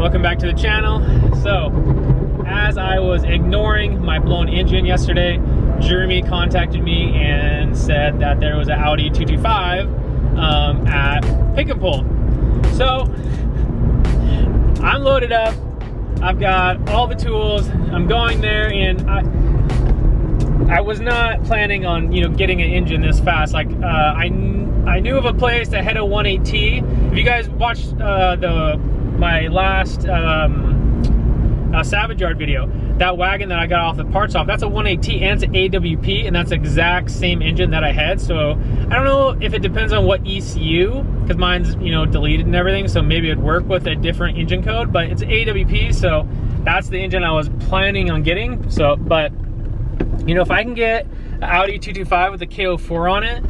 welcome back to the channel. So, as I was ignoring my blown engine yesterday, Jeremy contacted me and said that there was an Audi 225 at Pick and Pull. So, I'm loaded up. I've got all the tools. I'm going there, and I was not planning on, getting an engine this fast. Like, I knew of a place that had a 1.8T. If you guys watched my last Savage Yard video, that wagon that I got off the parts off, that's a 1.8T and it's an AWP, and that's the exact same engine that I had. So I don't know if it depends on what ECU, because mine's deleted and everything, so maybe it'd work with a different engine code, but it's AWP, so that's the engine I was planning on getting. So, but if I can get an Audi 225 with the KO4 on it,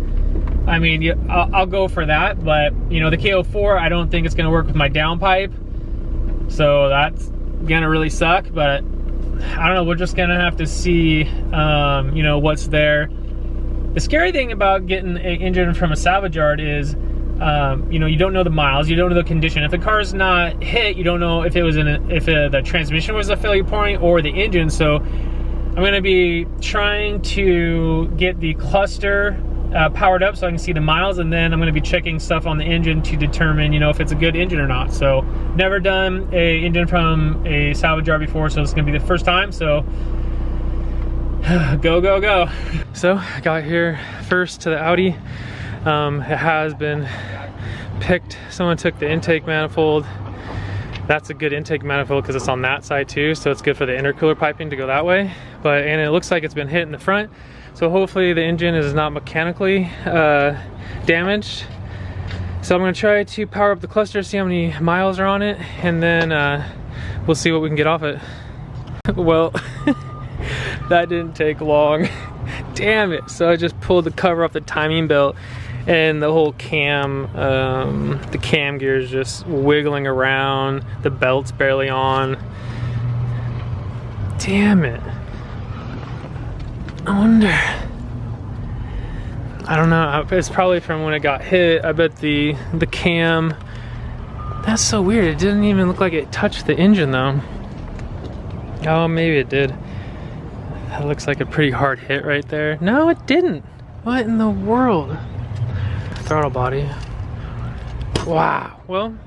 I mean, I'll go for that. But the KO4, I don't think it's gonna work with my downpipe, so that's gonna really suck. But I don't know, we're just gonna have to see what's there. The scary thing about getting an engine from a salvage yard is you don't know the miles, you don't know the condition. If the car's not hit, you don't know if it was the transmission was a failure point or the engine. So I'm gonna be trying to get the cluster powered up so I can see the miles, and then I'm going to be checking stuff on the engine to determine if it's a good engine or not. So never done a engine from a salvage yard before, so it's going to be the first time. So go. So I got here first to the Audi. It has been picked. Someone took the intake manifold. That's a good intake manifold because it's on that side too, so it's good for the intercooler piping to go that way. And it looks like it's been hit in the front. So hopefully the engine is not mechanically damaged. So I'm gonna try to power up the cluster, see how many miles are on it, and then we'll see what we can get off it. Well, that didn't take long. Damn it. So I just pulled the cover off the timing belt, and the whole cam, the cam gear is just wiggling around. The belt's barely on. Damn it. I wonder, I don't know, it's probably from when it got hit. I bet the cam, that's so weird, it didn't even look like it touched the engine though. Oh, maybe it did. That looks like a pretty hard hit right there. No, it didn't. What in the world? Throttle body. Wow. Well,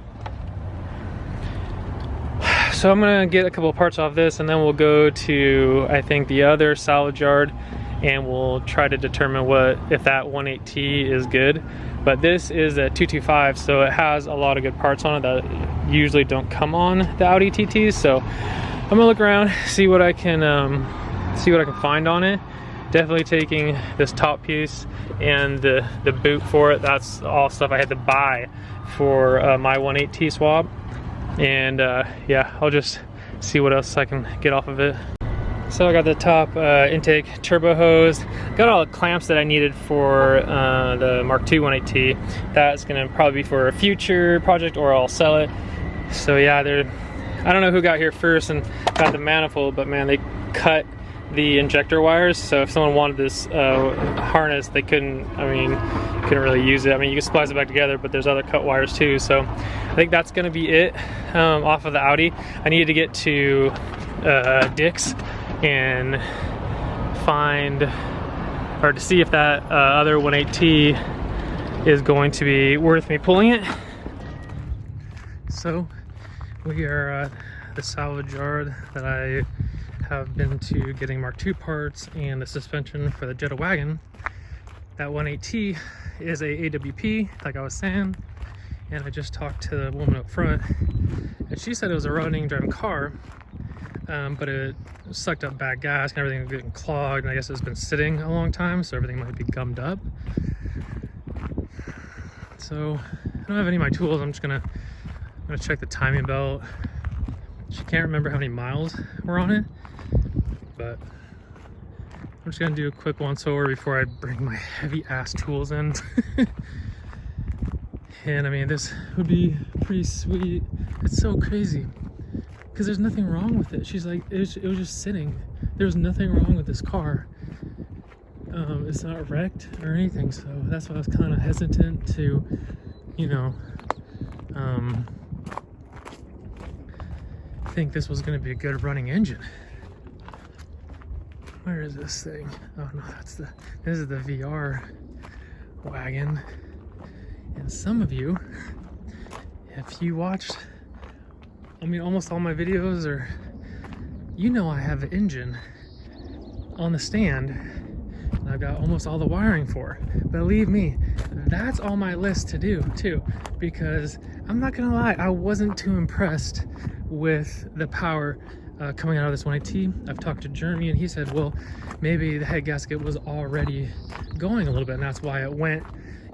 so I'm gonna get a couple of parts off this, and then we'll go to, I think, the other salvage yard, and we'll try to determine if that 1.8T is good. But this is a 225, so it has a lot of good parts on it that usually don't come on the Audi TTs. So I'm gonna look around, see what I can find on it. Definitely taking this top piece and the boot for it. That's all stuff I had to buy for my 1.8T swap. And yeah, I'll just see what else I can get off of it. So I got the top intake turbo hose, got all the clamps that I needed for the Mark II 1.8T. That's gonna probably be for a future project, or I'll sell it. So yeah, I don't know who got here first and got the manifold, but man, they cut the injector wires. So if someone wanted this harness, they couldn't really use it. I mean, you can splice it back together, but there's other cut wires too. So I think that's gonna be it off of the Audi. I needed to get to Dick's and to see if that other 1.8T is going to be worth me pulling it. So we are at the salvage yard that I have been to, getting Mark II parts and the suspension for the Jetta wagon. That 1.8T is a AWP, like I was saying, and I just talked to the woman up front, and she said it was a running driving car, but it sucked up bad gas and everything was getting clogged, and I guess it's been sitting a long time, so everything might be gummed up. So I don't have any of my tools. I'm gonna check the timing belt. She can't remember how many miles were on it, but I'm just gonna do a quick once over before I bring my heavy ass tools in. And I mean, this would be pretty sweet. It's so crazy because there's nothing wrong with it. She's like, it was just sitting. There was nothing wrong with this car. It's not wrecked or anything, so that's why I was kind of hesitant to, think this was gonna be a good running engine. Where is this thing? Oh no, this is the VR wagon. And some of you, if you watched, I mean, almost all my videos, or you know, I have an engine on the stand and I've got almost all the wiring for. Believe me, that's on my list to do too, because I'm not gonna lie, I wasn't too impressed with the power coming out of this 180. I've talked to Jeremy and he said, well, maybe the head gasket was already going a little bit and that's why it went,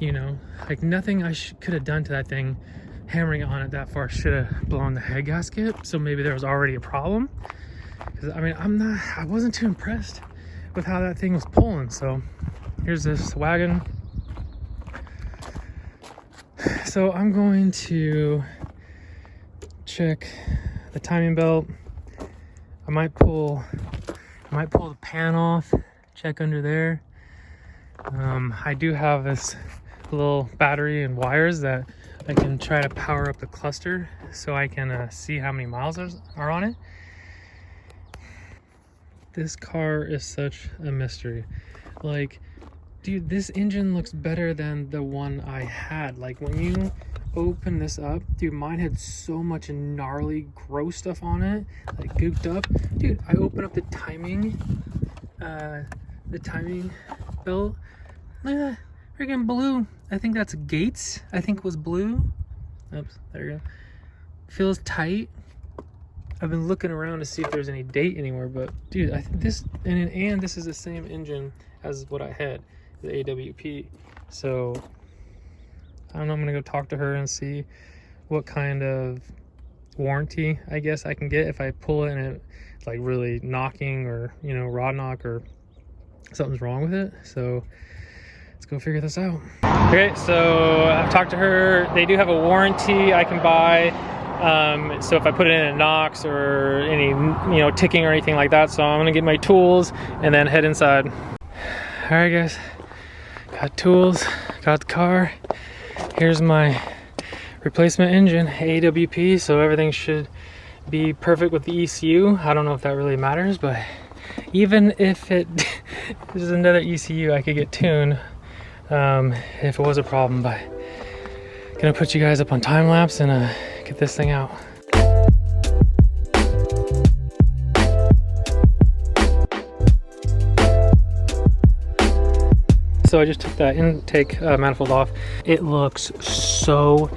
you know, like nothing I could have done to that thing, hammering on it that far should have blown the head gasket. So maybe there was already a problem. Because I mean, I wasn't too impressed with how that thing was pulling. So here's this wagon. So I'm going to check the timing belt. I might pull the pan off, check under there. I do have this little battery and wires that I can try to power up the cluster so I can see how many miles are on it. This car is such a mystery. Like, dude, this engine looks better than the one I had. Like, when you open this up, dude, mine had so much gnarly, gross stuff on it, like gooped up. Dude, I open up the timing belt. Look at that, freaking blue. I think that's Gates. I think it was blue. Oops, there you go. Feels tight. I've been looking around to see if there's any date anywhere, but dude, I think this, and this is the same engine as what I had, the AWP. So I don't know, I'm gonna go talk to her and see what kind of warranty I guess I can get if I pull it and it's like really knocking, or, you know, rod knock, or something's wrong with it. So let's go figure this out. Okay, so I've talked to her. They do have a warranty I can buy. So if I put it in, it knocks or any, you know, ticking or anything like that. So I'm gonna get my tools and then head inside. All right, guys, got tools, got the car. Here's my replacement engine, AWP. So everything should be perfect with the ECU. I don't know if that really matters, but even if it is another ECU, I could get tuned if it was a problem. But gonna put you guys up on time lapse and get this thing out. So I just took that intake manifold off. It looks so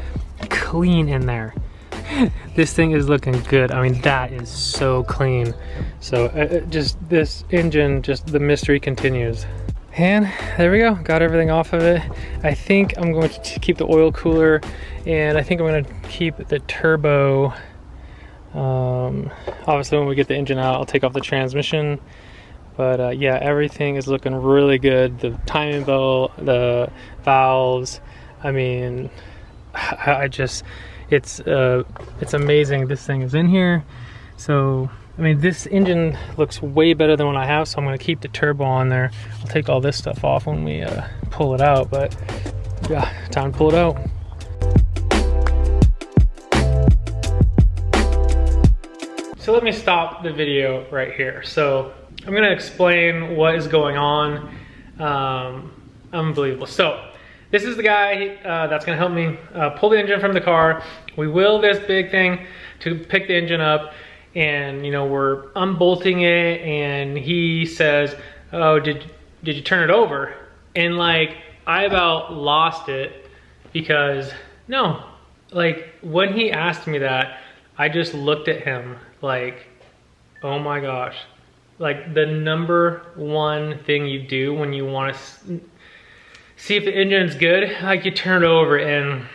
clean in there. This thing is looking good. I mean, that is so clean. So just this engine, just the mystery continues. And there we go, got everything off of it. I think I'm going to keep the oil cooler, and I think I'm going to keep the turbo. Obviously when we get the engine out, I'll take off the transmission. But yeah, everything is looking really good. The timing belt, the valves, I mean, it's amazing this thing is in here. So I mean, this engine looks way better than what I have, so I'm going to keep the turbo on there. I'll take all this stuff off when we pull it out, but yeah, time to pull it out. So let me stop the video right here. So I'm going to explain what is going on. Unbelievable. So this is the guy that's going to help me pull the engine from the car. We wheel this big thing to pick the engine up. And you know, we're unbolting it, and he says, oh, did you turn it over? And like, I about lost it, because no, like when he asked me that, I just looked at him like, oh my gosh. Like, the number one thing you do when you want to see if the engine's good, like, you turn it over, and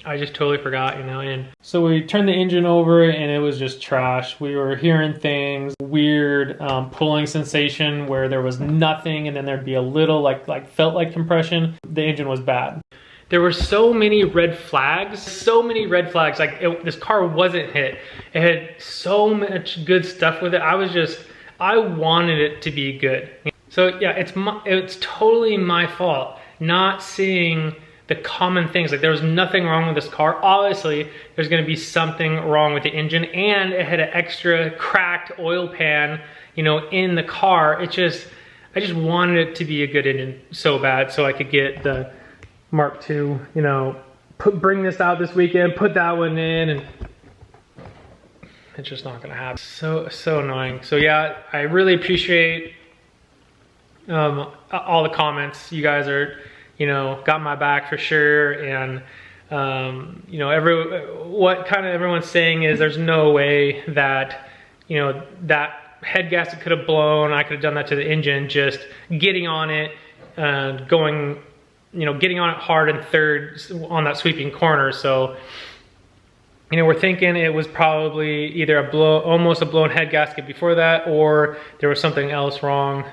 I just totally forgot, you know. And so we turned the engine over and it was just trash. We were hearing things, weird pulling sensation where there was nothing, and then there'd be a little like felt like compression. The engine was bad. There were so many red flags, like this car wasn't hit. It had so much good stuff with it. I wanted it to be good. So yeah, it's totally my fault not seeing the common things. Like there was nothing wrong with this car. Obviously, there's gonna be something wrong with the engine, and it had an extra cracked oil pan, you know, in the car. I just wanted it to be a good engine so bad, so I could get the Mark II, you know, bring this out this weekend, put that one in, and it's just not gonna happen. So annoying. So yeah, I really appreciate all the comments. You guys are, you know, got my back for sure. And you know, what kind of everyone's saying is there's no way that, you know, that head gasket could have blown. I could have done that to the engine, just getting on it, going, you know, getting on it hard in third on that sweeping corner. So, you know, we're thinking it was probably either almost a blown head gasket before that, or there was something else wrong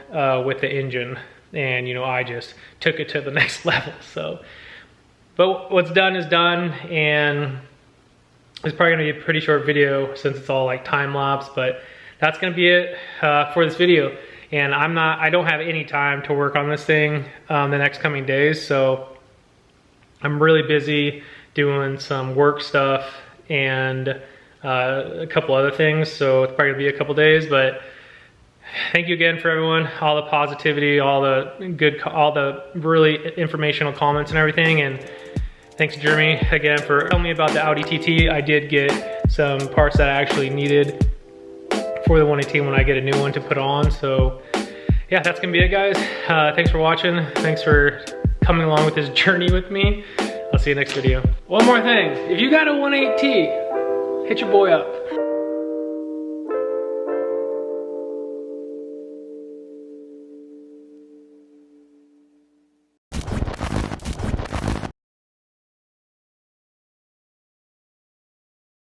with the engine. And, you know, I just took it to the next level. So, but what's done is done, and it's probably gonna be a pretty short video since it's all like time lapse, but that's gonna be it for this video. And I don't have any time to work on this thing the next coming days. So I'm really busy doing some work stuff and a couple other things. So it's probably gonna be a couple days, but thank you again for everyone, all the positivity, all the really informational comments and everything. And thanks to Jeremy again for telling me about the Audi TT. I did get some parts that I actually needed for the 118 when I get a new one to put on. So yeah, that's gonna be it, guys. Thanks for watching. Thanks for coming along with this journey with me. I'll see you next video. One more thing, if you got a 118, hit your boy up.